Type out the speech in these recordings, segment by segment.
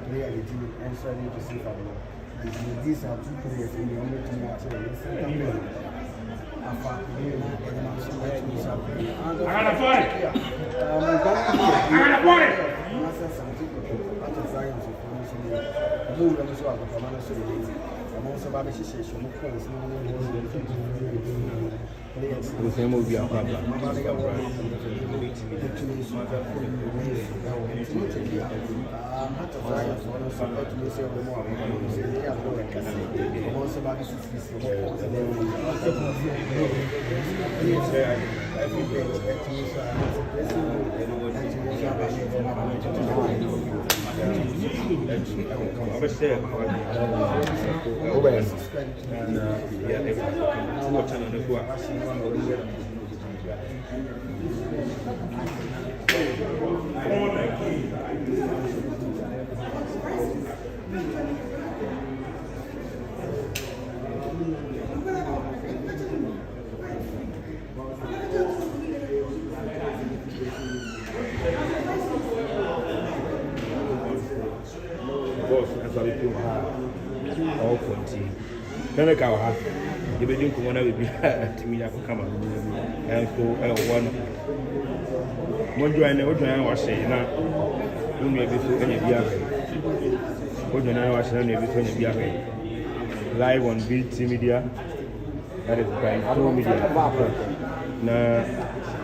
player and starting to see these are two players in the only team that the same will be our problem. All 40. Then I go, you be doing one of the to me. I come and so one. What do I know? What do I was saying? Now, you may be so any beer. What do I was saying? You be so any beer. Live on BT Media. That is by Pro Media. Now,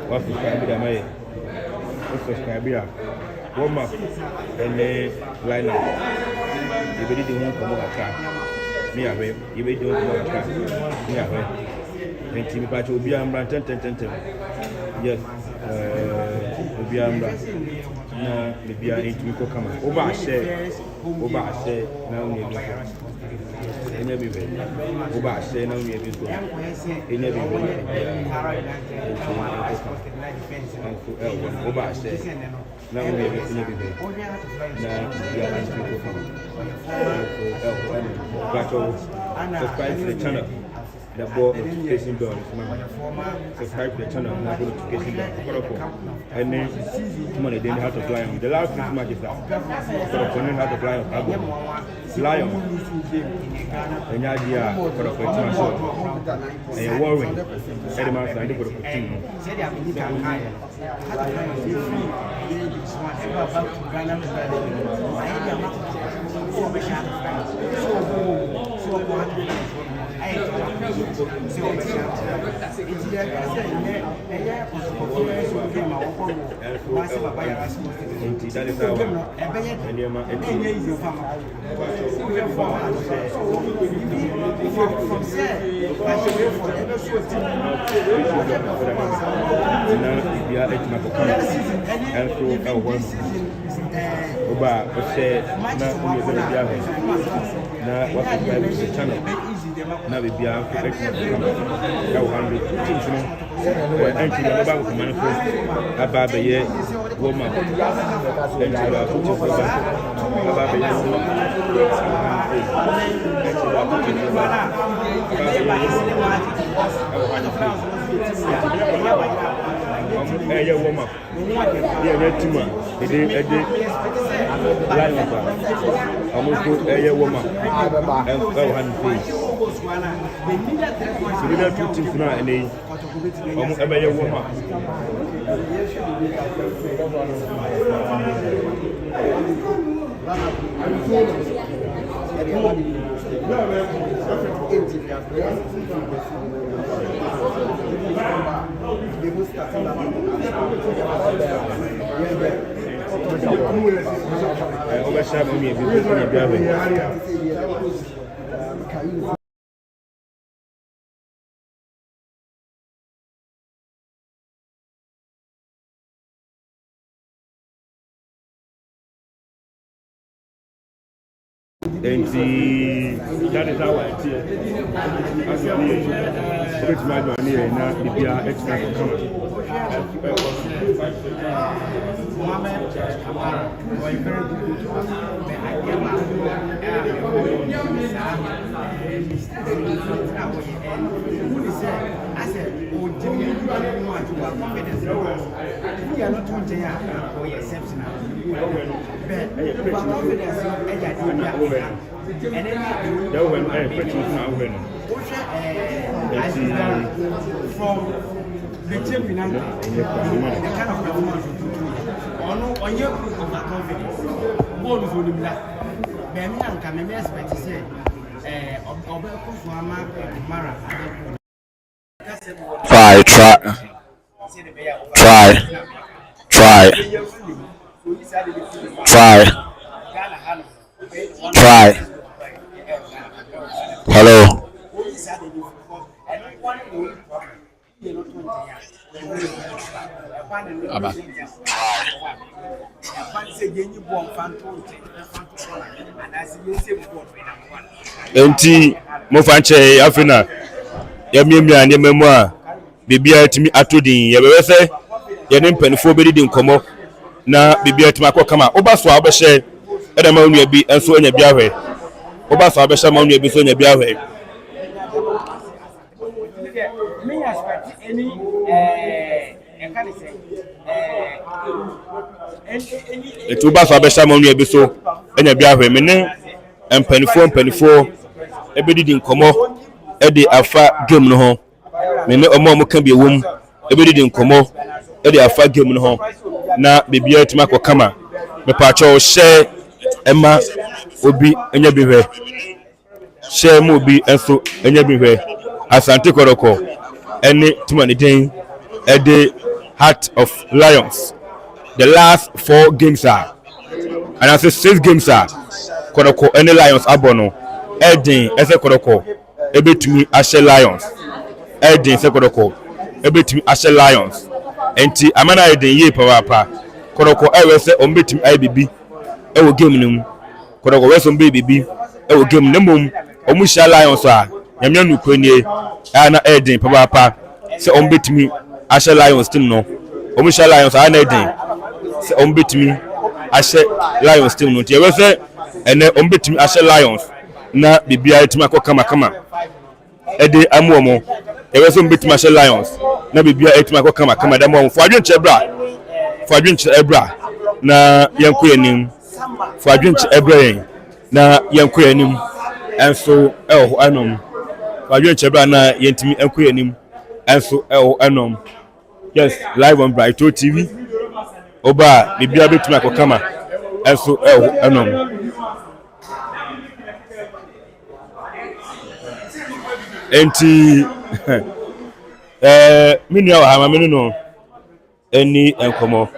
what's the time that I what's the time here? Warm up and line up. You be doing come over car. Me away. You be doing come over car. Me away. And Timmy Patch will be on 10. Yes. Will be on now. Maybe I need to come over. Share. Now we are in every way. Over say now we are in every way. Over say now we are in every way. Now we are in people subscribe to the channel. The board notification bell is subscribe to the channel and the notification bell. And then tomorrow then how to fly on. The last 6 matches that for how to fly on. Fly on. And idea for the question shot. And you're worrying. Every man for the team. That is how now we be able to make it. Now 100 teams now. We're entering the bank manifest. About the year, woman. Then to our put about the year. Hey, woman. Yeah, that too much. It did line of almost a woman. And 100 so we don't do things now and they almost a better woman. And that is how I see it. As you which my money and now the beer extra come. I said, are not doing exceptional. But confidence, and then from the champion, the kind of performance you do, on your overconfidence, bonus will be black. Then can be expect to say, Try. Hello. Aba. Enti mo fanche afina ya miemia ne memu a bibia timi atodin ye bebe se ye ne mpanifo be di nkomo na bibia timi akokama oba so abehye e da ma onua bi enso anya bi ahwe oba so abehye ma onua bi so anya bi ahwe me expect any can I say etu oba so abehye ma onua bi so anya bi ahwe me ne mpanifo ebedi nkomo e de afa game no ho me ne omo ka bi ewom ebedi nkomo e de afa game no ho na bibia timi akokama me pa cho share ema obi enya bi hwe share mo obi enso enya bi hwe Asante Kotoko ene tumani den e de Heart of Lions the last 4 games are and I say 6 games are Kotoko ene Lions abono edin ese Kotoko ebetumi ashe Lions edin ese Kotoko ebetumi ashe Lions enti amana edin ye papa Kotoko ewe se ombetumi IBB ewo game nim Kotoko we so mbebibi ewo game nemum omusha Lions a nyamya nukwanie ana edin papa se ombetumi ashe Lions team no omusha Lions ana edin se ombetumi ashe Lions team no tie we se ene ombetumi ashe Lions na bibia etimi akokama kama ede amuomo ewe so ombetumi ashe Lions na bibia etimi akokama kama da mo fo adwenche ebra na yenko yanim fo adwenche ebra yen na yenko yanim enso anom fo adwenche ebra na yentimi enko yanim enso anom yes live on Brighto TV oba bibia betimi akokama enso anom enti minu wa ha minu no eni enkomo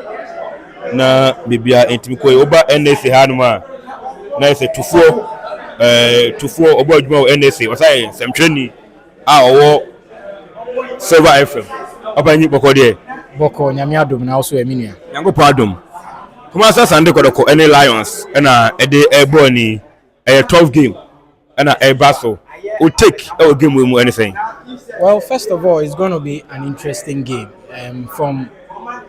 na bibia enti ko oba NSA hanuma na ese tufuo oba adwuma o NSA o sai semtweni a owo server FM oba nyi boko nyame adom na also eminia yango pa adom kuma Asante Kotoko eni Lions na ede ebo ni 12 game na baso will take our game with anything? Well, first of all, it's going to be an interesting game from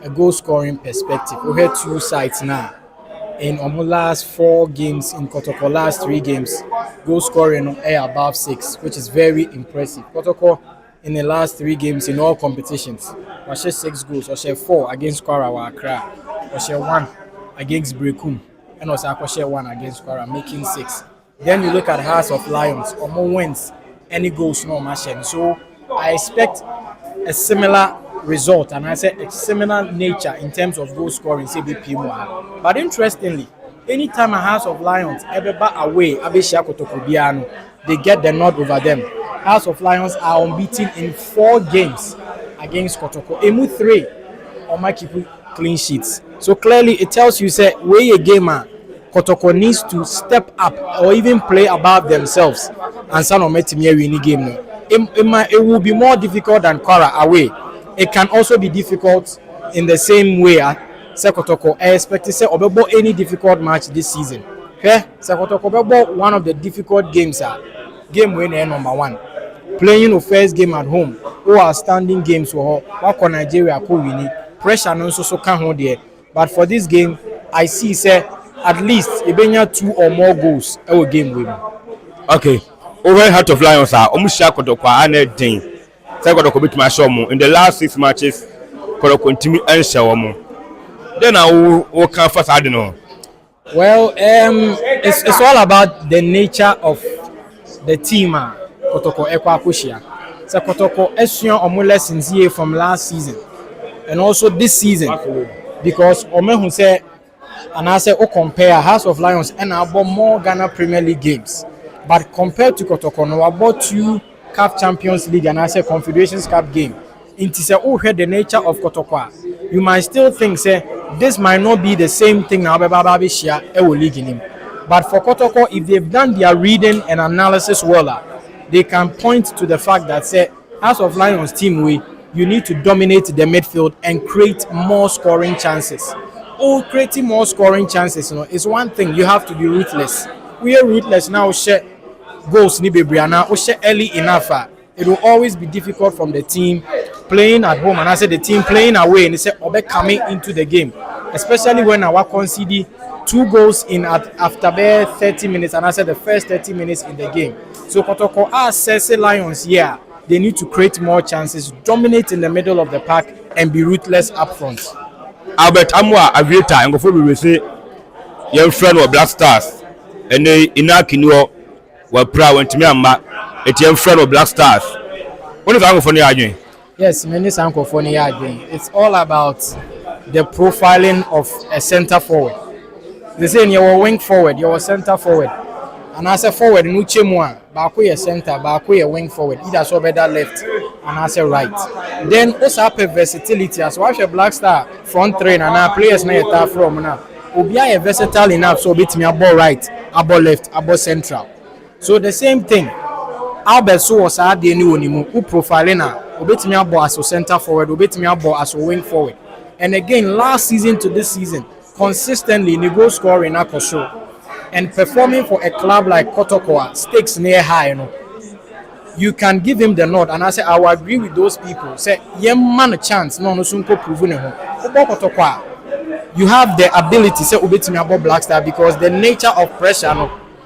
a goal scoring perspective. We had 2 sides now. In almost last 4 games, in Kotoko last 3 games, goal scoring above 6, which is very impressive. Kotoko in the last 3 games in all competitions, we share 6 goals, we share 4 against Kwara Accra, we share 1 against Brekum, and also we share 1 against Kwara, making 6. Then you look at Hearts of Lions, Omo wins any goals no machine. So I expect a similar result, and I say a similar nature in terms of goal scoring, CBP. But interestingly, anytime a Hearts of Lions ever back away, Abeshia Kotoko Biano, they get the nod over them. Hearts of Lions are unbeaten in 4 games against Kotoko. Emu 3 on my keep clean sheets. So clearly it tells you say where a gamer Kotoko needs to step up or even play above themselves and San Ometimia winning game. It will be more difficult than Kwara away. It can also be difficult in the same way Kotoko. I expect to say Obebo any difficult match this season. Okay? Kotoko Obebo one of the difficult games game winner number 1. Playing the first game at home or outstanding games for Nigeria ko winning. Pressure no so can hold there. But for this game, I see say at least Ibenya 2 or more goals game win. Okay. Over Heart of Lions are Omusha Kotoko ane den. say Kotoko bit my show in the last 6 matches Kotoko ntimi answer mo then I will come first I don't know. Well, it's all about the nature of the team. Kotoko Ekwa Kushia. So Kotoko Eshion Omo lessons here from last season and also this season because Ome who say and I say compare House of Lions and about more Ghana Premier League games, but compared to Kotoko, no about 2 CAF Champions League and I say Confederations Cup game. Into say heard the nature of Kotoko, you might still think say this might not be the same thing now Baby share league in him. But for Kotoko, if they've done their reading and analysis well, they can point to the fact that say House of Lions team you need to dominate the midfield and create more scoring chances. Creating more scoring chances, is one thing. You have to be ruthless. We are ruthless now. Share goals ni bebriana. We share early enough. It will always be difficult from the team playing at home, and I said the team playing away, and they say Obe coming into the game, especially when our concede 2 goals in after 30 minutes, and I said the first 30 minutes in the game. So Kotoko says Lions, yeah, they need to create more chances, dominate in the middle of the park, and be ruthless up front. Albert Amwa Aviator and go for we say your friend or Black Stars and they inakino were proud when to me and it's your friend of Black Stars. What is our funny arguing? Yes, many Sankophony arguing. It's all about the profiling of a center forward. They say you're wing forward, you're center forward. And as a forward, no chemwa, Baku center, Baku wing forward, either so better left and as a right. Then also have versatility as well as a Black Star front train and our players na from now. Obia versatile enough so bit me about right, about left, about central. So the same thing. Albert so was a day who profiling obet me about as a center forward, obet me about as a wing forward. And again, last season to this season, consistently in goal scoring show. And performing for a club like Kotoko, stakes near high, you can give him the nod. And I say I will agree with those people. Say, man a chance, no sunko proven Kotoko. You have the ability, say ubetimi about Black Star because the nature of pressure,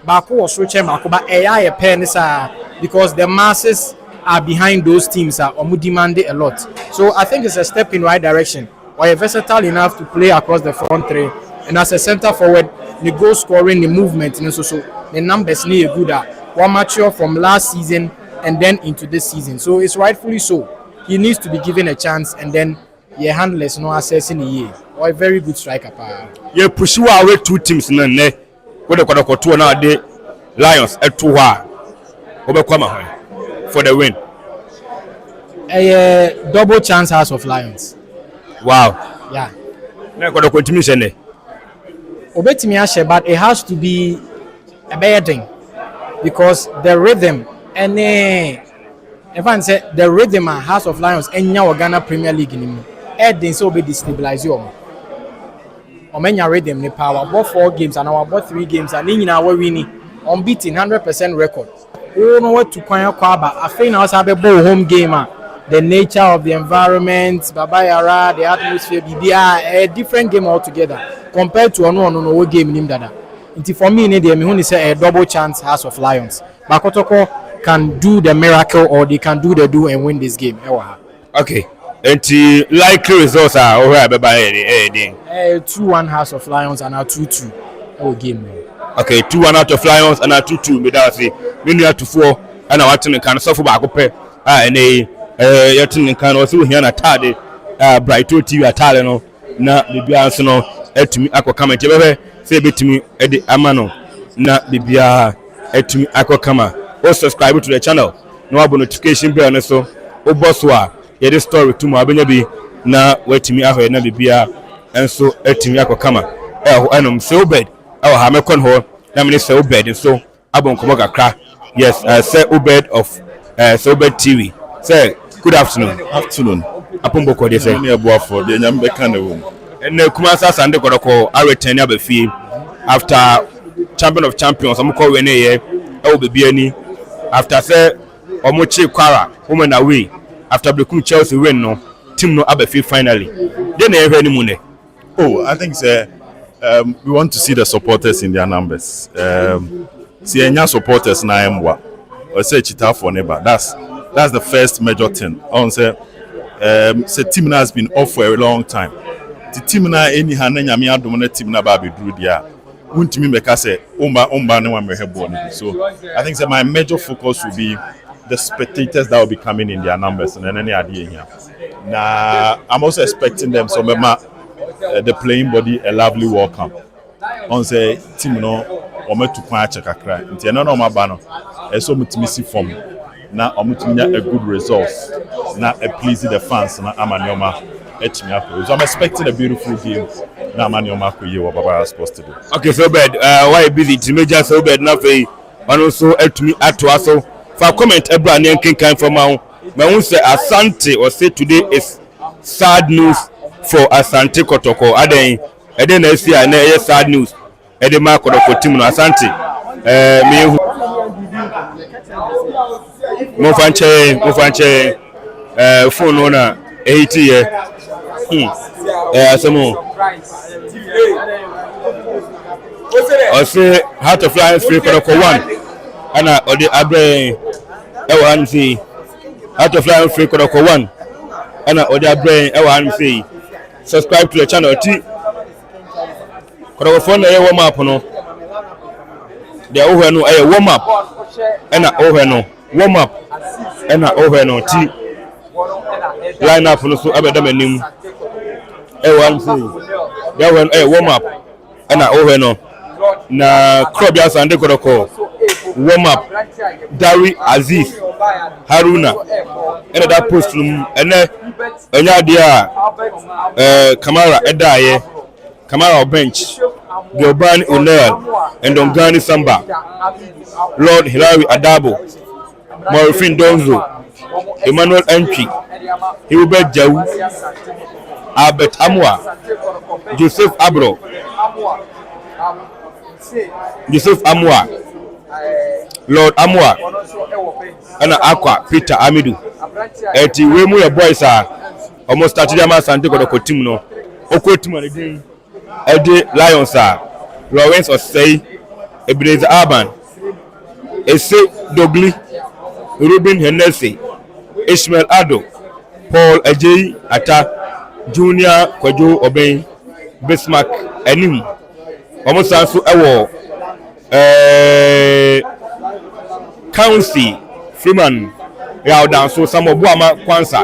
Baku was switching Makuba AI penisa because the masses are behind those teams are demanding a lot. So I think it's a step in right direction. Or versatile enough to play across the front three. And as a center forward, the goal scoring, the movement, and so the numbers need a good one mature from last season and then into this season. So it's rightfully so. He needs to be given a chance and then handless no access in the year. Or a very good striker. Yeah, push away 2 teams in the what the 2 now the Lions at 2 for the win. A double chance House of Lions. Wow. Yeah. Now got to continue saying Obetimi but it has to be a better thing because the rhythm and if I say the rhythm and House of Lions and now Ghana Premier League in Edin so be destabilize you. Omenya rhythm the power about 4 games and our about 3 games and in our winning unbeaten 100% record. Oh no what to kwaba I think now have a home game. The nature of the environment, Baba Yara, the atmosphere, a different game altogether compared to no game in Dada. For me, they say a double chance House of Lions. But Kotoko can do the miracle or they can do the do and win this game. Okay. And the likely results are over by 2-1 House of Lions and a 2-2 game. Okay, 2-1 out of Lions and a 2-2. Me that say, me to 4 and I want to can suffer back up and yatin kan also here na tade Brighton TV atale no na bibia so no atumi akokama tebebe say betumi ede amano na bibia atumi akokama o subscribe to the channel no abo notification bell no so o boss wa ye the story to mo abenya bi na watumi aho na bibia enso atumi akokama ho anom so bed ha mekon ho na me so bed so abon komo kakra yes say obed of so bed TV say good afternoon. Afternoon. Apombo ko dey say. Me abuafo dey nyam be kan ewo. And Kumasa Sande Kotoko are returning abefi after champion of champions amko we ne ye e wo be ani after say omochi kwara women away after Blekum Chelsea win no team no abefi finally. Then e hwe ni mu ne. Oh, I think we want to see the supporters in their numbers. See enya supporters na emwa. O say chita for neighbor. That's That's the first major thing. On say team has been off for a long time. The team na any hana nyame adom na team na ba be duru dia. Wuntimi meka say umba ne wa mehebo. So I think my major focus will be the spectators that will be coming in their numbers and any idea here. Now I'm also expecting them so the playing body a lovely welcome. On say team no o metu kwa ache kakra. Nti no ma ba no. So mutimi si form. Na omutimi a good results. Na please the fans na amanioma. So I'm expecting a beautiful game. Now, Manioma Kuyo, Baba supposed to do. Okay, so bad. Why busy? To major so bad. Nothing. And also, to me, at to us. For comment, Abraham and King came from my own say Asante or say today is sad news for Asante Kotoko. I didn't see a sad news. Eddie Mark Kotoko team Asante. Me Mofanche, phone owner 80 year. Some I say how to fly free Kotoko 1 and the Abre Ewan see how to fly free Kotoko 1 and the Abre Ewan see subscribe to the channel T Kotoko phone warm up no the over no a warm up and over no warm up and over no T line up no so abedamenim Ewan see there one a warm up and over no na club ya Sande Kotoko warm up Dari Aziz Haruna and that post room and enya dia Kamara edaye Kamara bench Gilbani O'Neil and Dongani Samba Lord Hilary Adabo Morfin Donzo Emmanuel Entry Hilbert Jau Albert Amwa Joseph Abro Joseph Amwa Lord Amwa and Aqua Peter Amidu eti we mu your boys are almost started am Sante Kotoko team no oko team again Ede Lions are Lawrence Osei Ebenezer Urban Ese Dogli Ruben Hennessy Ishmael Ado Paul Ajay Ata Junior Kwajo Obey Bismarck Enim almost also ewo County Freeman ya down so some of Buama Kwanza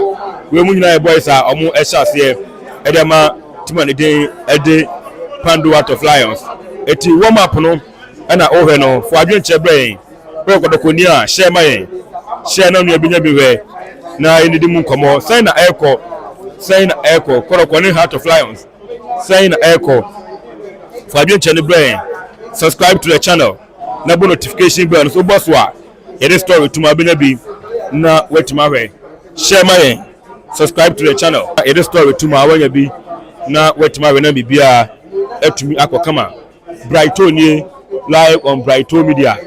we mu nyina boys are omo ehas here edema timane den ede Pandu out of Lions eti warm up no na ohwe no for adwenche brain we Kotoko ni a share my share na nua binya biwe na enidi mu nkomo say na echo Kotoko ni Heart of Lions say na echo for adwenche ni brain subscribe to the channel na bo notification bell so boss wa it story to my binya na wetima hwe share my subscribe to the channel it story to my wanya bi na wetima hwe na bibia etumi akokama Brighton ni live on Brighton Media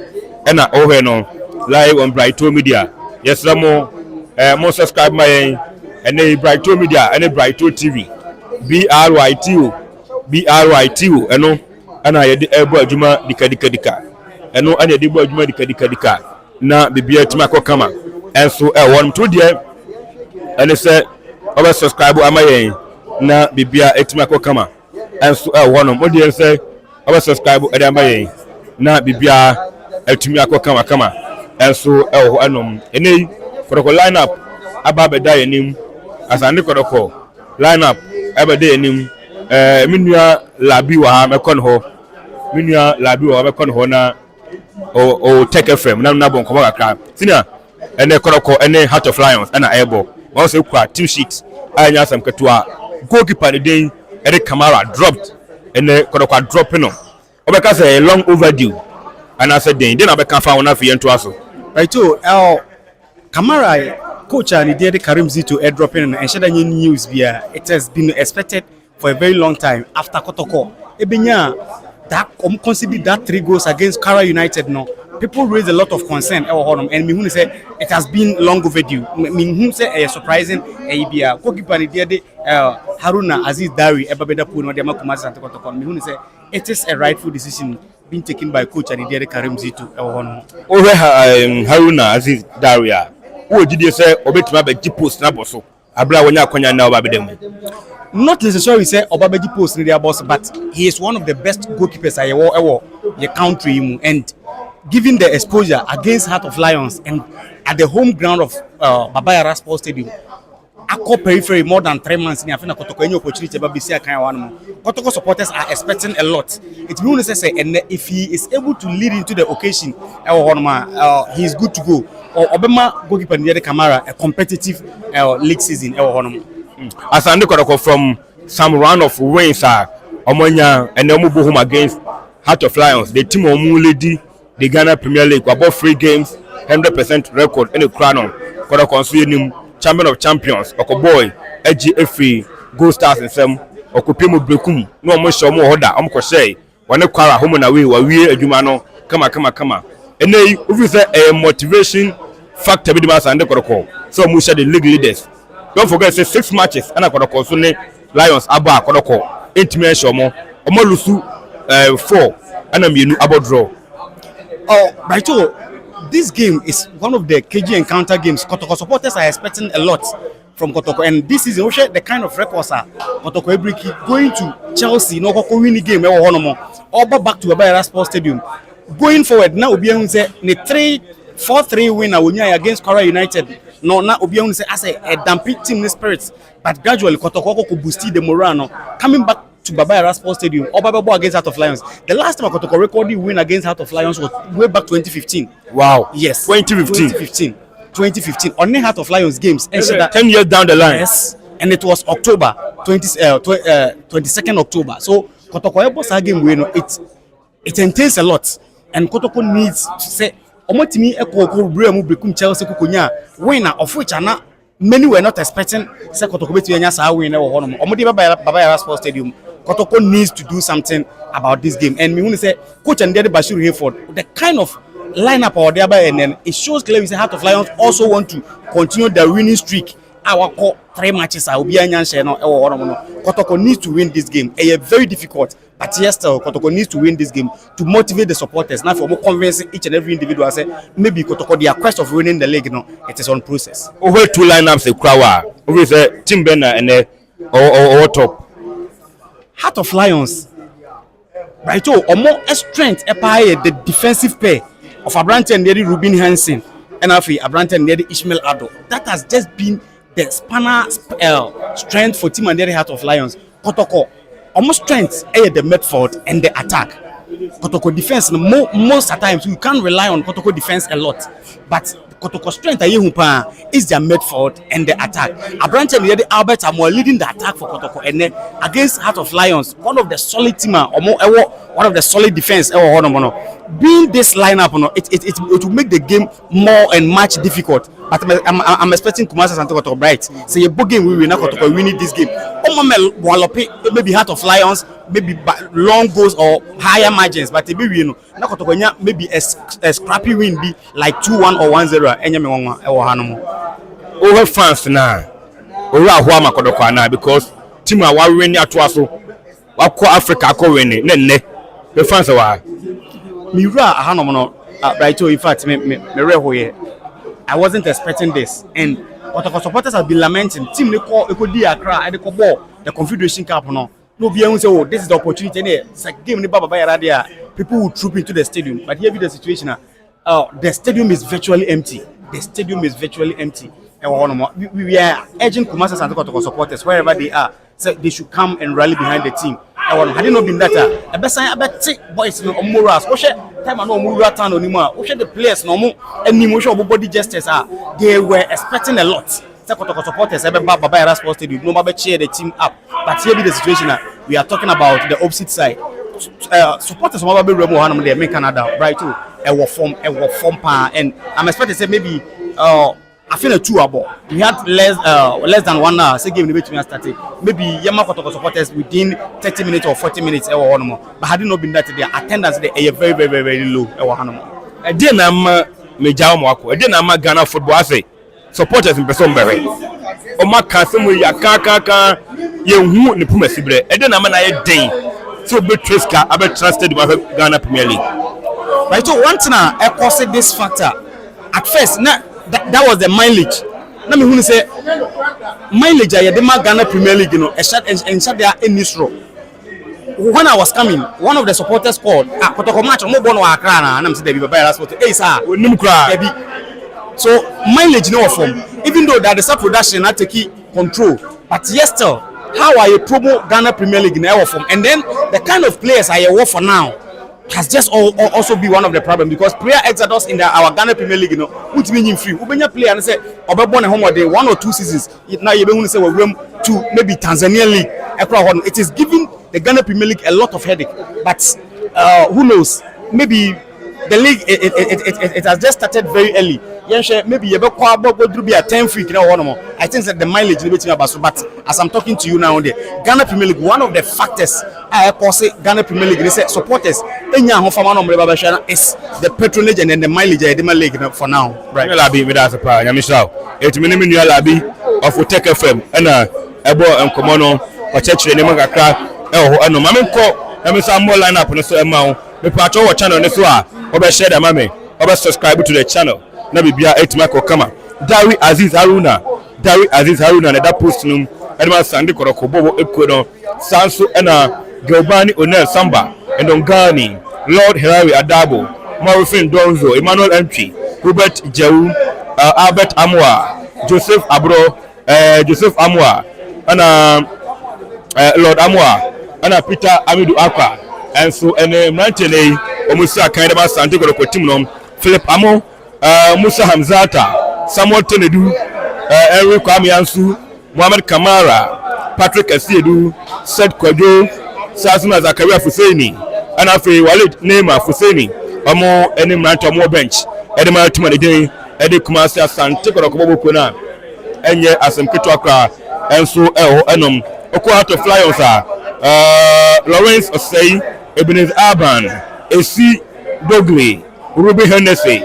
na ohwe no live on Brighton Media yes mo mo subscribe my and Brighton Media and Brighton TV BRYTO eno ana yede ebo adwuma dikadika eno ana yede ebo adwuma dikadika na bibia etumi akokama enso won to there and say over subscribe amayen na bibia etumi akokama enso won mo dey say over subscribe amayen na bibia etumi akokama kama enso anom ene Kotoko lineup ababeda yenim Asante Kotoko lineup ababeda yenim minua labi wa mekon ho minua labi wa mekon ho na o Tech FM na bon komo kakra senior ene Kotoko ene Heart of Lions na aibo won say kwa team sheet anya sam ketua goalkeeper de den ene Kamara dropped ene Kotoko dropping no obeka say long overdue and I said den obeka fa wona fi ento aso right to Kamara coach and the Karim Zito airdropping and share any news via it has been expected for a very long time after Kotoko ebenya that consider that 3 goals against Kara United no people raise a lot of concern and me who say it has been long overdue me who say surprising bia goalkeeper the Haruna Aziz Dari ebabeda pool no dem kuma Asante Kotoko me who say it is a rightful decision being taken by coach and the Karim Zito Haruna Aziz Daria who did you say obetuma be post na boso abra wonya akonya na obabedem. Not necessarily say Obabeji post in their boss, but he is one of the best goalkeepers I ever the country, and given the exposure against Heart of Lions and at the home ground of Babayara Sports Stadium, Akko periphery more than 3 months in Afina Kotoko any opportunity but BC kind one. Kotoko supporters are expecting a lot. It means say and if he is able to lead into the occasion, he is good to go. Or Obama goalkeeper near the camera a competitive league season. As I look from some round of wins Omonya and then move home against Heart of Lions, the team lady the Ghana Premier League about 3 games, 100% record in the crown. Kotoko champion of champions, Oko boy, AGFA, Gold Stars and some Okopimu Brekum, no more show more order, say, when a car home and away, we a Jumano, come. And then if say a motivation factor with the mass and the Kotoko, so Musha the league leaders. Don't forget, say 6 matches, and I Kotoko Sunday Lions Abba Kotoko, 8 minutes or more, Omolusu 4, and I'm about draw. Oh, right. So this game is one of the KG encounter games. Kotoko supporters are expecting a lot from Kotoko, and this is also the kind of records Kotoko Ebriki going to Chelsea, no Kotoko winning game, or back to Babayara Sports Stadium. Going forward, now Obiang say the 4-3 win against Kora United. No, now Obiang say as a damping team spirits, but gradually Kotoko could boost the morale. Coming back to Babayara Sports Stadium or Bababo against Heart of Lions. The last time Kotoko recorded win against Heart of Lions was way back 2015. Wow. Yes. 2015. On the Heart of Lions games. 10 years down the line. Yes. And it was October 22nd October. So Kotoko boss game win it entails a lot, and Kotoko needs to say Omotimi Eko Bremu Bekum Chelsea Kukunya winner of which many were not expecting say Kotoko betu enya sa win na wo hono omodi Babayara Sports Stadium. Kotoko needs to do something about this game, and me want to say coach and Daddy Bashir Hayford the kind of lineup or there by, and then it shows clearly the Heart of Lions also want to continue their winning streak. Our 3 matches are Obi Anyanse no Kotoko needs to win this game. It's very difficult, but yes, still Kotoko needs to win this game to motivate the supporters. Now for more convincing each and every individual, say maybe Kotoko their quest of winning the league, it is on process. Over 2 lineups a Krawa. Over the Tim Benner and or top. Heart of Lions, right? Or more strength the defensive pair of Abrante and Neddy Rubin Hansen, and Abrante and Neddy Ishmael Ado. That has just been the spanner strength for Team and Heart of Lions. Kotoko almost strength the midfield and the attack. Kotoko defense most at times we can't rely on Kotoko defense a lot, but Kotoko strength is their midfield and the attack. Abrante and the Albert are more leading the attack for Kotoko, and then against Heart of Lions, one of the solid team or more one of the solid defense being this lineup, it will make the game more and much difficult. But I'm expecting Kumasa Santo bright. Say a big game we will not winning this game. Maybe Heart of Lions, maybe long goals or higher margins, but maybe maybe a scrappy win be like 2-1 or 1-0. Over fans now. Ora Huama Kotoko now because team are winning at Waso. Wako Africa ko winning. Nene. The fans are. Mira Hanomono right. In fact, I wasn't expecting this, and Kotoko supporters have been lamenting. Team Ekodi Accra and the Confederation Cup no be able to say, oh, this is the opportunity. It's like game in Babayara there. People will troop into the stadium, but here be the situation. The stadium is virtually empty. We are urging Kumasi Santo Kotoko supporters wherever they are, so they should come and rally behind the team. Had it not been that, I bet take boys no morals. Time no Mura town anymore. The players no more and emotion body gestures they were expecting a lot. Kotoko supporters Babayara Sports Stadium no matter cheer the team up. But here be the situation we are talking about the opposite side. Supporters of Babayara Remo Hanum they make Canada right too. Form and I'm expecting to say maybe I feel a 2 about. We had less than 1 hour. Say game the way to started. Maybe Yama Kotoko supporters within 30 minutes or 40 minutes. But had it not been that, their attendance they are very, very, very, very low. I didn't Mejao I didn't Ghana football. Say supporters in person very. Oma Kasimu Yakaka Yehu Nipuma Sibre. I didn't a day. So be Triska, I be trusted by Ghana Premier League. Right, so one thing I caused this factor. At first, that was the mileage. Na me hu say mileage a yɛde ma Ghana Premier League no ɛhyɛ there in this row. When I was coming, one of the supporters called, Kotoko match mo bono akra na am say dey be baba last photo. Hey sir, onim kra. So mileage no form. Even though that the sub production na take control, but yes still how are you promote Ghana Premier League in our form? And then the kind of players I work for now has just also be one of the problems because player exodus in our Ghana Premier League, you know, which means free. Ubenya player and say, Obabon home day 1 or 2 seasons. Now you be say we room to maybe Tanzania League. It is giving the Ghana Premier League a lot of headache. But who knows? Maybe the league it has just started very early. Maybe you be a 10 free. I think that the mileage is but as I'm talking to you now, Ghana Premier League, one of the factors I cause Ghana Premier League is supporters. Is the patronage and then the mileage of the league for now. Right. Labi with us pa nyamisha. Etimini mi labi of Kotoko FM na ebo enkomono o chechire ne magakra ho eno mame nko nyamisha mo line up no so ema ho. Me pacho wo channel ne so a obe share da mame. Obe subscribe to the channel. Na bibia etima ko kama. Dari Aziz Haruna na that post num edema sande koroko bobo ekono sanso na Gilbani Onel Samba Endongani Lord Hilary Adabo Morrison Donzo Emmanuel Entry Robert Jehu Albert Amwa Joseph Amwa ana Lord Amwa ana Peter Amidu Akwa and so mantene omusa kan edema sande koroko team nom Philip Amo Musa Hamzata Samuel Tenedu Henry Kwame Ansu Mohamed Kamara Patrick Asiedu Said Kwajo Sasuna Zakaria Fuseni Anafe Walid Neymar Fuseni Omo eni mranto mo bench edema tuma de den ede Kumasi Asante Kotoko Kona enye asemketo akra enso enom okwa Heart of Lions Lawrence Osei Ebenezer Aban Esi Dogley Ruby Hennessy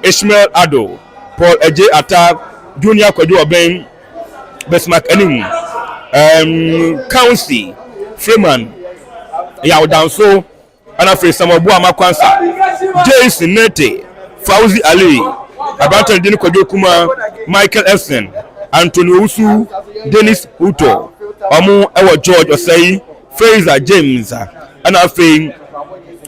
Ishmael Ado Paul Eje Atta Junior Kwajo Oben Besmak Enim Council Freeman Yaw Danso Anafe Samobu Amakwansa Jason Nete Fauzi Ali Abantel Dini Kwajo Kuma Michael Essen Anthony Usu Dennis Uto Omo Ewa George Osei Fraser James Anafe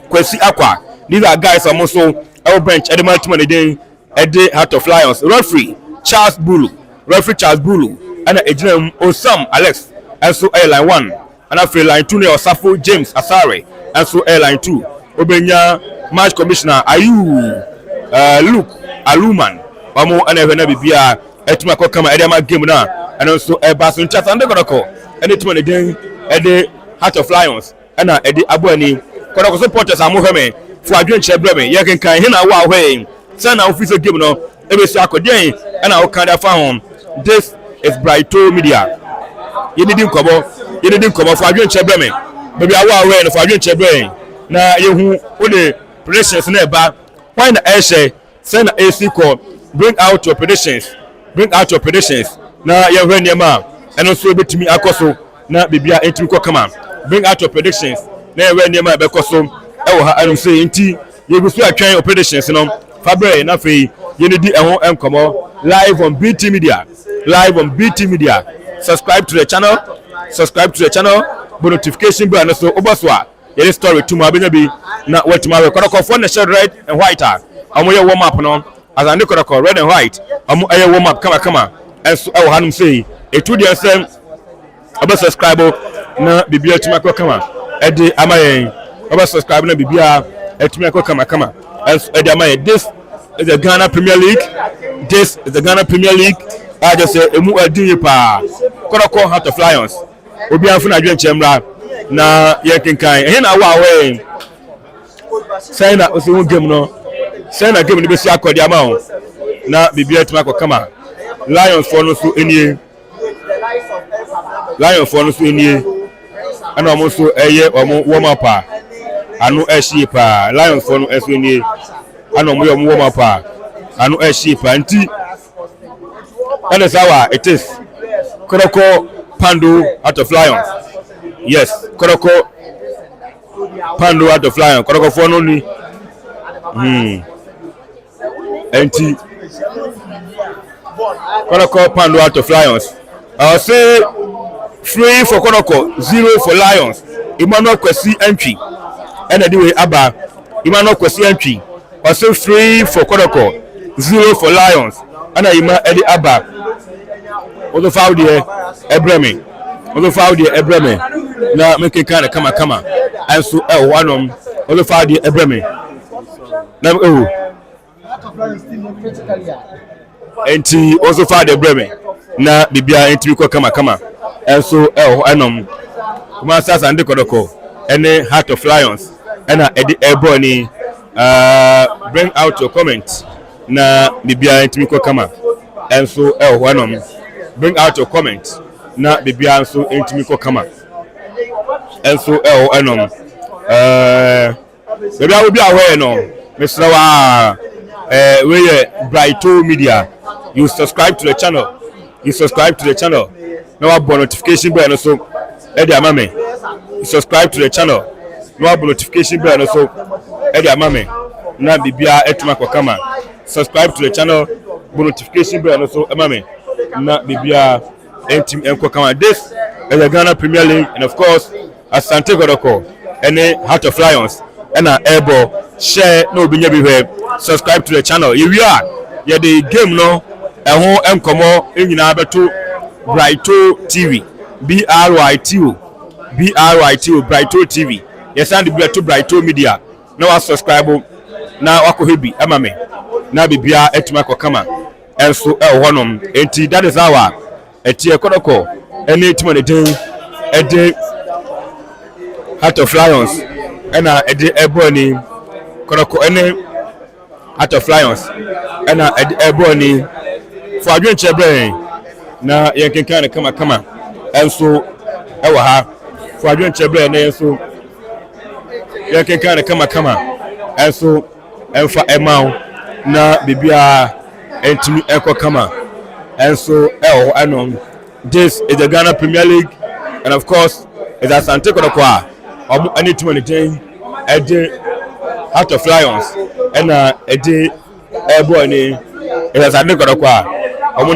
Kwesi Akwa. These are guys also our bench Edema Tumanede Ede Heart of Lions referee Charles Bulu and Ejinem Osam Alex and so airline 1 and after line 2 Osafo James Asare and so airline 2 Obenya match commissioner Ayu Luke Aluman Omo and Evena Bibia Etuma Kama Edema game na and also Basun Chat and the Kotoko and Tumanede Ede Heart of Lions and Ede Abuani Kotoko supporters are Mohame for a drink chebreme you can hina wa way sana official game no ebesi akodien and I can found this is Brighto Media you didn't come for a drink chebreme maybe I wa way for a drink chebreme na yehu the predictions na ba why na say send AC call bring out your predictions na you when your man and also betimi akoso na bibia entimi ko kama bring out your predictions na when your man be koso I don't say inti you go so atwan operations no Fabre na fe yenedi ehon enkomo live on BT Media subscribe to the channel but notification bell no so oboswa your story to ma benya bi na wetima we Kotoko for na share red and white amoye warm up no as an Kotoko red and white amo aye warm up kama and so I hanum say etu dia sem obo subscribe na bibia tuma kama edi amayen oba subscribe na bibia etumi akọ kama as edama this is the Ghana Premier League I just say emu adin pa Kotoko Heart of Lions obi anfu na adwen chemra na ye kenkan he na wa we say na osu game no say na game ni besi akọ ama ho na bibia etumi akọ kama Lions for no so enie ana omo so eye omo warm up anu sheep Lions for no esweni anu mo yom warm up anu sheep anti and is how it is Kotoko Pando Heart of Lions yes Kotoko Pando Heart of Lions Kotoko for no ni anti Kotoko Pando Heart of Lions. I'll say 3 for Kotoko, 0 for Lions. Emmanuel Kwesi entry. And anyway, Abba Emmanuel Kwesi entry. I'll say 3 for Kotoko, 0 for Lions. And Eddie Abba. Also found here, Ebremi. Also found here, Ebremi. Now making kind of come. And so, one of them. Also found here, Ebremi. Now, and he also found Ebremi. Now, the beer entry come. And so, Masters and the Kotoko. And the Heart of Lions. And Eddie Ebony, bring out your comments. Now, the beer entry come. And so, one of them. Bring out your comments. Na bibi anso entimi ko kama. Enso baby I will be aware no. Mr. Wa we Brighto Media. You subscribe to the channel. Now have notification bell so Eddie Amame. You subscribe to the channel. Now have notification bell so Eddie Amame. Na bibi etuma ko kama. Subscribe to the channel. Notification bell so Amame. Na bibia team enko kama. This is the Ghana Premier League, and of course Asante Kotoko and Heart of Lions and Ebo share no binya biwe. Subscribe to the channel. Here we are. Yeah, the game no ehon enkomo enyina beto Brighto TV BRYTO Brighto TV. Yes, and be to Brighto Media. Now subscribe na wako hebi amame na bibia etuma ko kama. And so one that is our Kotoko any team on the day Heart of Lions and a Ebony Kotoko any Heart of Lions and a Ebony for adventure brain now you can kind of come and so for adventure brain and so you can kind of come and so and for amount na bibia entimi eko kama. And so this is the Ghana Premier League, and of course it's Asante Kotoko any team on the day Heart of Lions and a day Ebony it's Asante Kotoko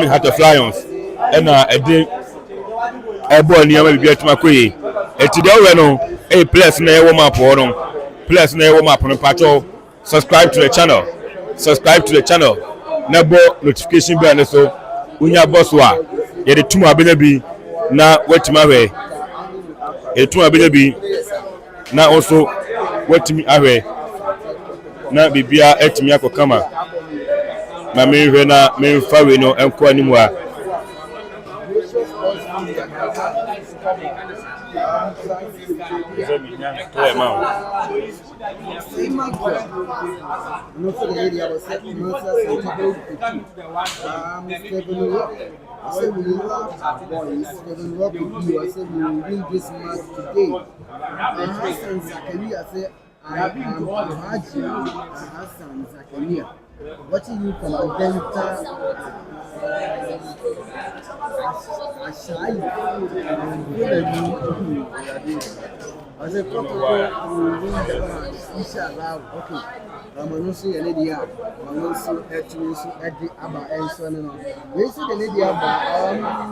Heart of Lions and a day Ebony am be atuma koyi today we no plus na warm up on patcho. Subscribe to the channel. Nebo notification bell so unya boss wa ye de tuma abena bi na wetima we tuma abena bi na also wetimi ahwe na bibia etimi akokama na me hwe na me fa we no enko animu a watching you from the Delta I said, Kotoko will win the match. Inshallah, okay. I'm going to see a lady. I'm going to see Eddie Abba and son and all. We see the lady Abba.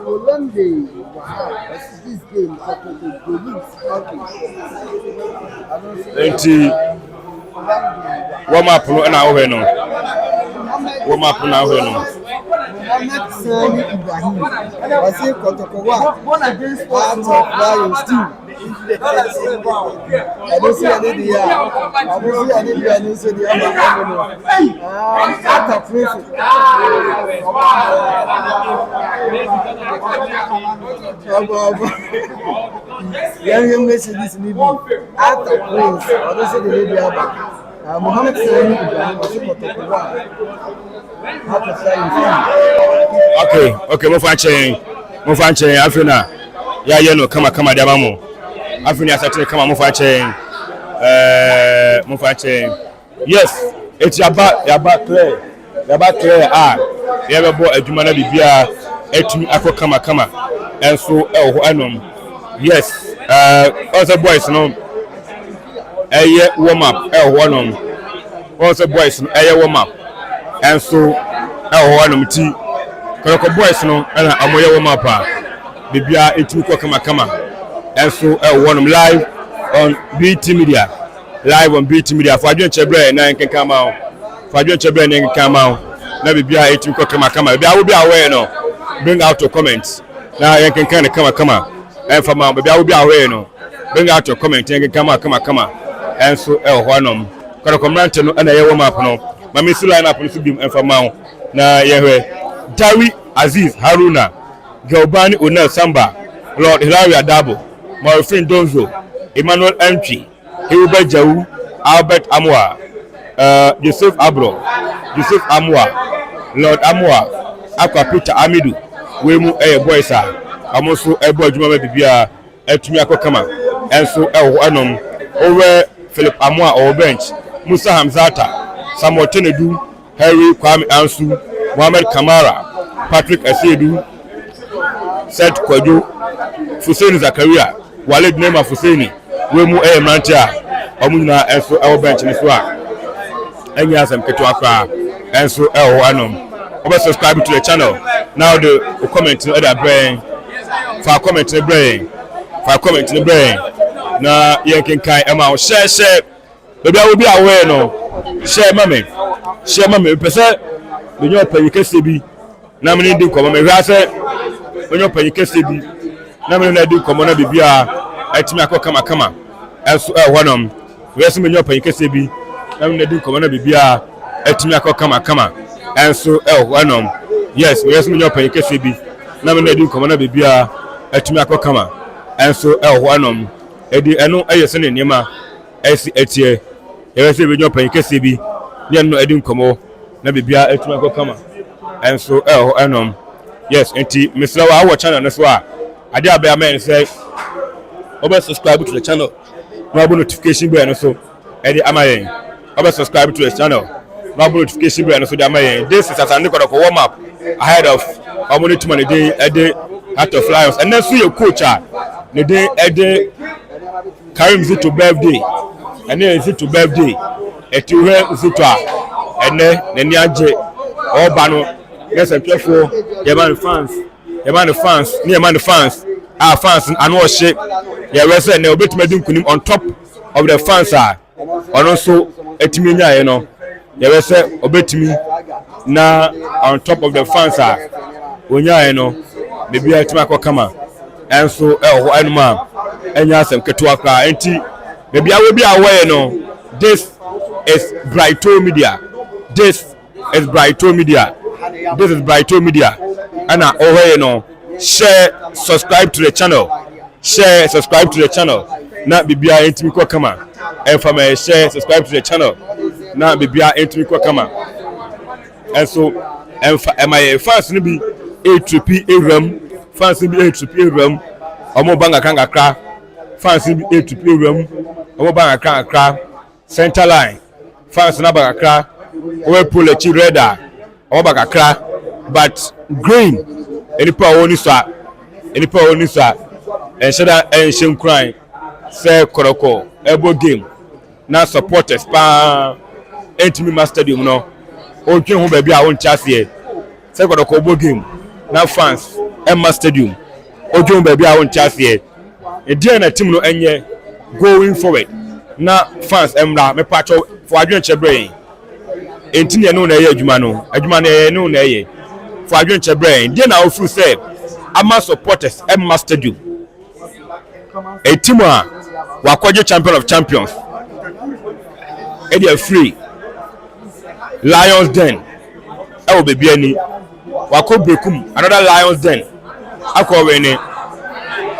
One day, wow, this game, Kotoko will lose. Okay. Warm up now. Warm up now. Mohamed Sani Ibrahim. I say Kotoko one against Heart of Lions too. I don't see any here. I don't see any here. I don't see the other. After prison. Young message this evening. After prince, I don't see the lady here. Mohamed Sani Ibrahim. I say Kotoko one. Okay, mo fa chain afina ya yellow kama dia mamu afina asate kama mo fa chain yes it's about clear ya be bo adwuma na bibia etumi akọ kama and so anom yes also boys no warm up anom also boys no warm up and so one ti Kotoko boys no ana amoye wo mapa bibia etimi ko kama enso wonum live on BT Media for adwen chebre na nkenka ma for adwen chebre na nkenka ma na bibia etimi ko kama bibia wo bia we no bring out your comments na nkenka na kama enfa ma bibia wo bia we no bring out your comment nkenka kama enso hwanom Kotoko mrante no ana ye wo mapa no mami si line up no bim enfa ma na yehwe Dawi Aziz Haruna Gaubani Onel Samba Lord Hilary Adabo Morfin Donzo Emmanuel Entry Hilbert Jau Albert Amwa Joseph Amwa Lord Amwa Aqua Peter Amidu Wemu boysa amoso boy juma bibia etumi akokama enso anom over Philip Amwa or bench Musa Hamzata Samuel Tenedu Harry Kwame Ansu Mohamed Kamara Patrick Asiedu Seth Kwajo Fuseni Zakaria Walid Nema Fuseni Wemu Mantia Omuna enso bench ni so a enya asem keto akra enso anom obe subscribe to the channel now the comment no other brain for comment the brain na yenkenkan ema o share baby I will be aware no share mame pese menyo panyikese bi na mene di komo me hwase menyo panyikese bi na mene na di komo na bibia atimi akokama enso honom wese menyo panyikese bi na mene di komo na bibia atimi akokama enso honom yes wese menyo panyikese bi na mene di komo na bibia atimi akokama enso honom edi eno ayese ne niema esi etie wese menyo panyikese bi ne no edi komo na bibia atimi akokama enso enom yes enti misra wa our channel so a ade abia men say obe subscribe to the channel no abo notification bell no so edi amayen obe subscribe to the channel no abo notification bell no so di amayen this is asande Kotoko warm up ahead of omoni tuma ne dey ede Heart of Lions and then so your coach ne dey ede Karim Zito birthday and then Zito birthday eti we Zito ene ne ni age oba no yes and careful the fans our fans and what shit yeah we say na obetime din kunim on top of the fans and also etimi nya ye no yeah we say obetimi na on top of the fans onya ye no bibia etimi akokama enso ho anuma enya asem keto akra enti bibia we bi aware no this is Brighton Media and share subscribe to the channel na bibia entimi kwa kama enfama share subscribe to the channel na bibia entimi kwa kama and so my fans ni bi A3P ram omo banga kanga kra fans ni bi A3P ram omo banga kanga center line fans na banga kra we pull a redder omo banga kra but green enipa oni sa enshada enshem crying say Kotoko ebo game na supporters pa entimi master stadium no otwe ho ba bia won chase say Kotoko ebo game na fans master stadium otwe ho ba bia won chase e dia na team no enye going forward na fans emra me pacho for adwen chebre entini no na ye adwuma no na ye for adwen chebre dia na ofu say ama supporters master stadium a team wakwaje champion of champions e dey free Lions Den e wo bebia ni wako brekum another Lions Den akọ wene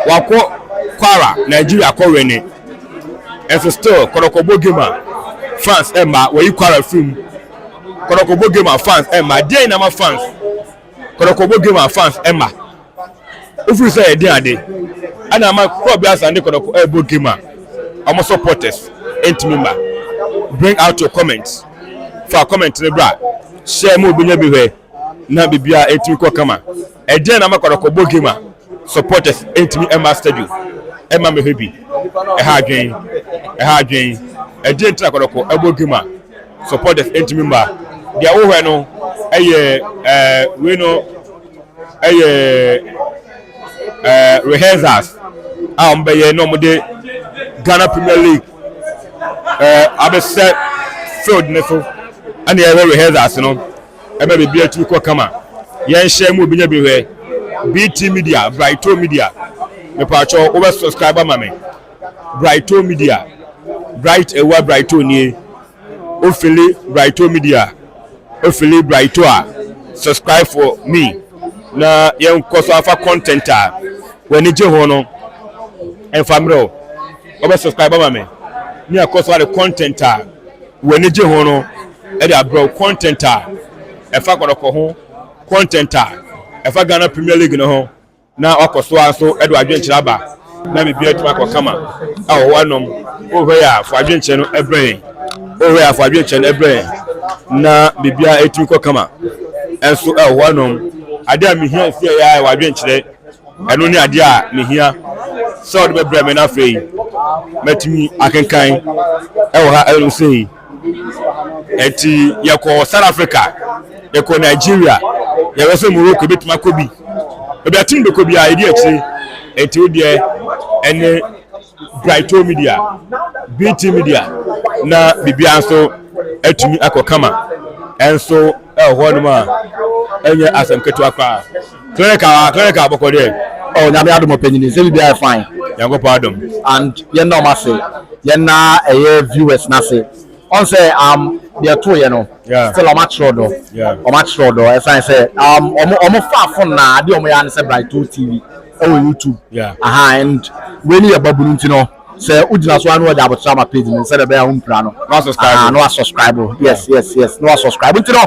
wako Kwara Nigeria akọ wene and still Kotoko Bogema fans emma we Kwara film Kotoko Bogema fans emma dey na ma fans Kotoko Bogema fans emma ofu say dey ade ana ma club ya sande Kotoko Bogema am supporters entimimba bring out your comments for comment ne bra share mo binya bi na bibia entimi ko kama e dey na ma Kotoko Bogema supporters entimi emma stadium emma me hebi e ha adwen e dey ntra Kotoko Bogema supporters entimimba dia wo hwe no eye we no rehearsals be no mo de Ghana Premier League abese field ne so and rehearsals no ebe be bia tu ko kama yen share mu binya bi hwe BT Media Brighto Media me pa cho over subscriber ma me Brighto Media Bright ewa Brighto ni ofili Brighto Media ofili Brighto a subscribe for me na yen koso afa content a wani je ho no en famro over subscriber ma me ni akoso the content a wani je ho no e da bro content a e fa kodoko ho content a e fa Ghana Premier League no ho na akoso aso e do adwenkyira ba na me bia tuma ko kama a wo wanom o hwe ya fo adwenkyire no ebrɛ o hwe ya fo adwenkyire no ebrɛ na bibia etu ko kama enso e wo wanom ade a mehia fie ya wa adwenkyire eno ni ade a mehia so de bebrɛ me na afei matimi akenkan e wo ha elu sei eti yako South Africa yako Nigeria yako Morocco betuma kobi ebi atim de kobi a edi akyi eti odie ene Brighto Media BT Media na bibia nso atumi akokama enso ho no ma enye asem ketu akwa clinical bokode oh nyame adom opanyini say bibia fine yango pardon and yen no ma say yen na viewers na say on say they two you know still on match road as I say omo fa phone na ade omo ya na say Brighto TV on YouTube and when you babu ntino say udina so anu oja abotra ma page ni say the be home plan no subscribe yes no subscribe ntino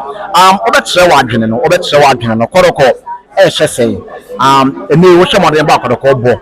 obekire wa adwene no Kotoko hye say ene wo hye modern ba Kotoko bo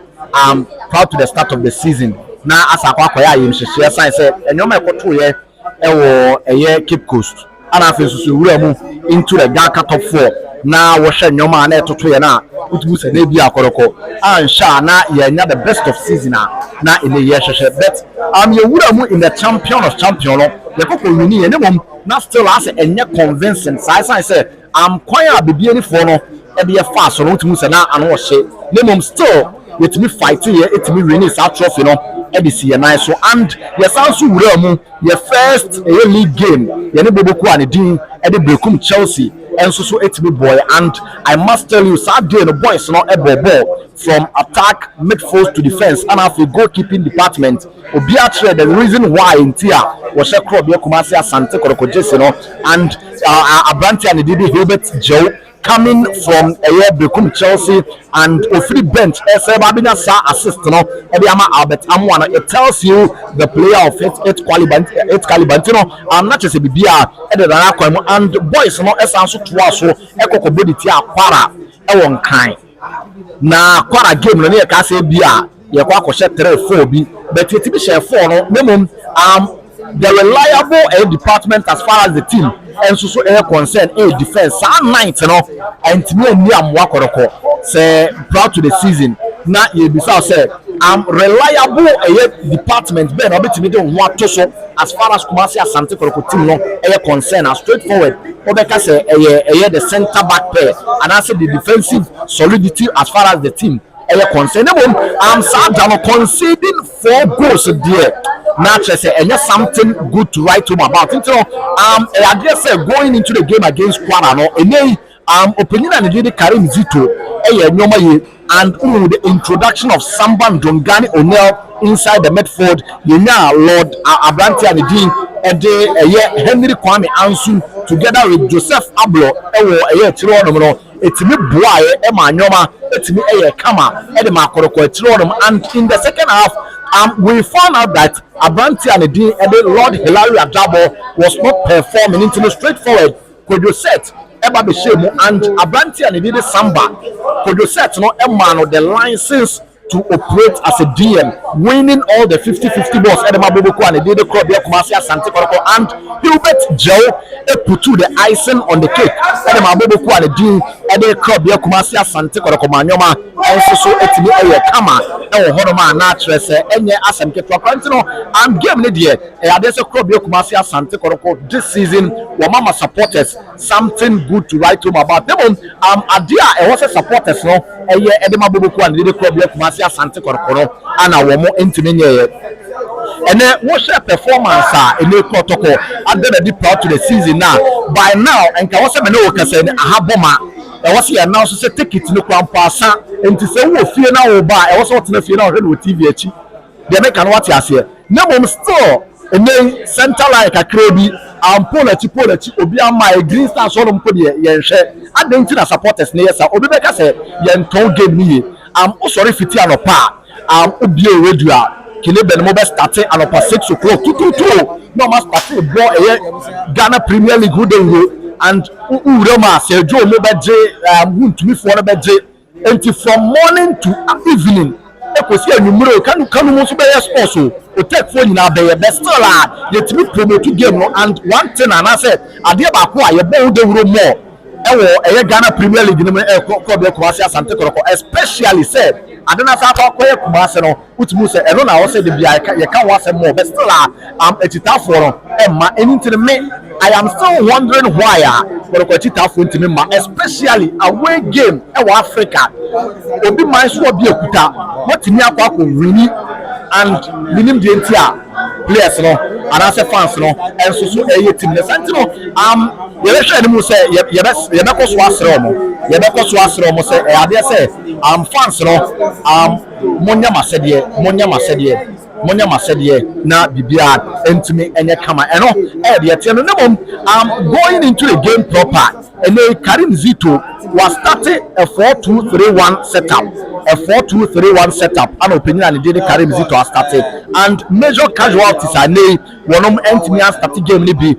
proud to the start of the season na asakwa akoya yim hye say say enyoma ekoto ye ewo Cape Coast ana afi susu wura mu into the Ghana top 4 na wo hye nyoma na etoto ye na utubu se na bia Kotoko ansha na ye nya the best of season na ene ye hye bet ye wura mu in the champion no ye kokko wini ye ne mom na still as enye convincing sai say kwan a bibie ni fo no e be fast no utubu se na ano wo hye ne mom still yetimi fight ye etimi win sa trophy no edisi ye nice so and ye sanso wura mu ye first league game ye ne boboku an din e de brekum Chelsea enso so etimi boy and I must tell you Saturday no boys no e ball from attack midfield to defense and half a goalkeeping department obi atre the reason why intia was a crop ye Kumasi Asante Kotoko Jesse no and Abranti and Didi Hilbert Joe coming from Brekum Chelsea and Ofri bench Babina sa assist no Ebiama Albert Amwana. It tells you the player of it caliber no I'm not just a bibia and boys no esanso to so ekoko body tia kwara ewon kan na kwara game no ne ka say bia ye kwa akoshe 3-4 bi but it be share 4 no memum the reliable department as far as the team and so concern defense night no and me ni amwa Kotoko say proud to the season na ye bisa say reliable department be no betimi de ho ato so as far as Kumasi Asante Kotoko team no concern as straightforward obeka say the center back pair and also the defensive solidity as far as the team concern sad conceding 4 goals there. Naturally, say something good to write home about. I guess going into the game against Kwara, no, opinion and the Karim Zito, and the introduction of Samban Dongani O'Neill inside the midfield, Lord Abranti and the Dean, and Henry Kwame Ansu together with Joseph Ablo, it's me boy, Emma Nyoma, it's me Kama, Edema Kotoko, and in the second half. We found out that Abranti and the Lord Hilary Adabo was not performing into the straightforward. Could you set Eba Beshemu and Abranti and the Samba? Could you set no Emma on the line since to operate as a DM, winning all the 50-50 balls at the Maboko and the club Kumasi Asante Kotoko, and Hubert Joe put the icing on the cake at the Maboko and the DM at the club Kumasi Asante Kotoko Manyoma, and so it's me a kama, and Honoma Natres, and Asante Kotoko, and game Nidia, and there's a club Kumasi Asante Kotoko this season, Wamama supporters something good to write home about them. Adia, I was a supporters, no, a year at the Maboko and the club Kumasi Asante Kotoko, and our more intimate. And then what's your performance in the Kotoko? I'm gonna be proud to the season now. By now, and can also know because I have bomber. I was here now, so say ticket to the Crown Passa, and to say, oh, fear now, buy. I was watching if you know, with TV. They make an watch us here. No, I'm still and then center like a crabby. I'm Polichi, Obia, my green star, so don't put your share. I didn't supporters near so Obeka said, Yan told game me. I'm sorry if it's a pa. I'm Obia radio. Kileben Mobile started at 6 o'clock. 2. No, must start a ball Ghana Premier League who do and Roma Sergio Mobile J won't me for a bed J. And from morning to evening. Can also be a sponsor or take phone in our best seller. Yet me promote to game and one thing and I said, I did about why you build the room more. A Ghana Premier League in the especially said. I don't know how to Kumasano, which Musa, I don't know, said the BI, you can't watch more, but still, it's tough for Emma, and into the main. I am still wondering why, but it's tough for me, especially away game, Africa. Obi my swap be a kuta, what in your really, and minimum the entire players, no, and as a fans, no, and so a team, the election, say, you're not going to watch Romo. You don't watch Romo say, I dare say, fans, no. Monya Masedie na bibia entumi enye kama eno de tie no going into the game proper and Karim Zito was starting a 4-2-3-1 setup. A 4-2-3-1 setup. An opinion and did Karim Zito has started. And major casualties are named. One of them started game be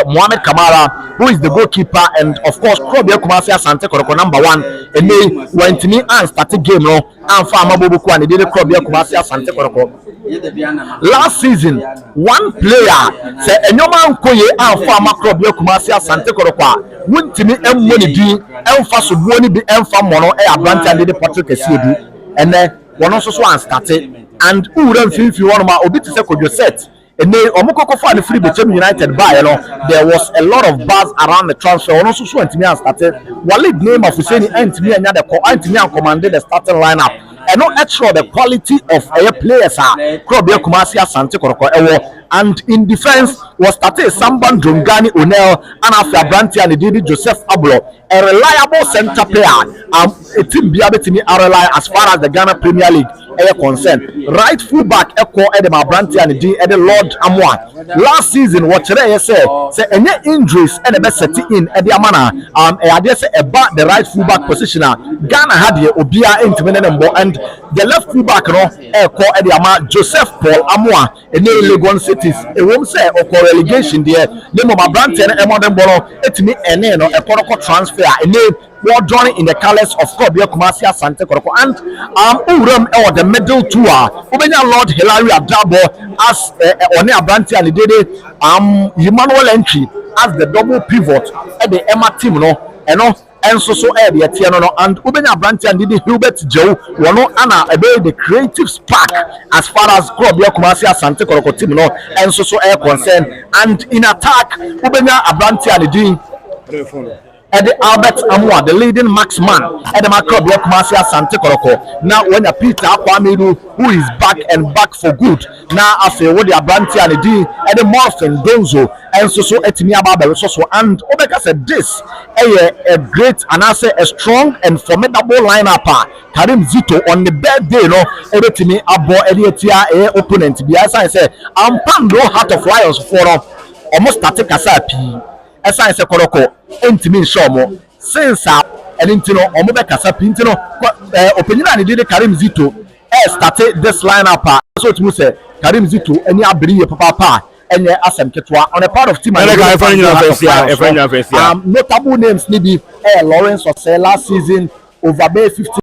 Mohamed Kamara, who is the goalkeeper, and of course, Krobia Kumasi Asante Kotoko number 1. And they went to me and started game no. And Farmer Bobuku and they did Krobia Kumasi Asante Kotoko. Last season, one player said, "And your man Koye and Farmer Krobia Kumasi Asante Kotoko. Wouldn't me and money do and fast would be and from Mono a branch and the Patrick Esidu." And then one also started. And who don't feel if you want to obit to say, could you set? And then Omukoko for the free between United by there was a lot of buzz around the transfer. And also went to me and started. Walid name of Hussein and me and the commanded the starting lineup. And not extra the quality of our players are Krobia Kumasi Asante Kotoko. And in defense was started Samban Jongani Onel and after Branty and Didi Joseph Abulo, a reliable center player. A team be able to rely as far as the Ghana Premier League is concerned. Right fullback Echo Edema Branty and the Lord Amwa. Last season, what today say any injuries and the best set in at the Amana. I dare say about the right fullback positioner. Ghana had the Obia Intiminambo and the left fullback Echo Edema Joseph Paul Amwa and the Legon Cities. A won't say or relegation there. The Mama Branty and Modern Bolo, it's me and a protocol transfer. And they were joining in the colors of Krobia Kumasi Asante Kotoko and Uram or the middle tour. Ubenya Lord Hilary Adabo as One Branty and did Emmanuel Entry as the double pivot at the Emma team, and so the Tiano and Ubenya Branty and did Hubert Joe Wono Anna about the creative spark as far as Krobia Kumasi Asante Kotoko team and so air concern and in attack Ubenya Branty and did Eddie Albert Amwa, the leading marksman, Eddie Macrobia Kumasi Asante Kotoko. Now, when a Peter Kwamiru, who is back and back for good, now after what the Abranti and the Eddie Morphin Donzo, and so Etimia Babel, so and Obeka said this a great and I say a strong and formidable lineup. Karim Zito on the birthday, everything about Eddie opponent. Because I say, I'm Pando Heart of Lions for almost static Kasapi. As I say, Kotoko, intimate show since and into Omobe Casapintino, opinion and did Karim Zito started this lineup. So to say Karim Zito, and Yabri, Papa, and Asam Ketwa on a part of team. Notable names, maybe Lawrence or say last season over Bay 50.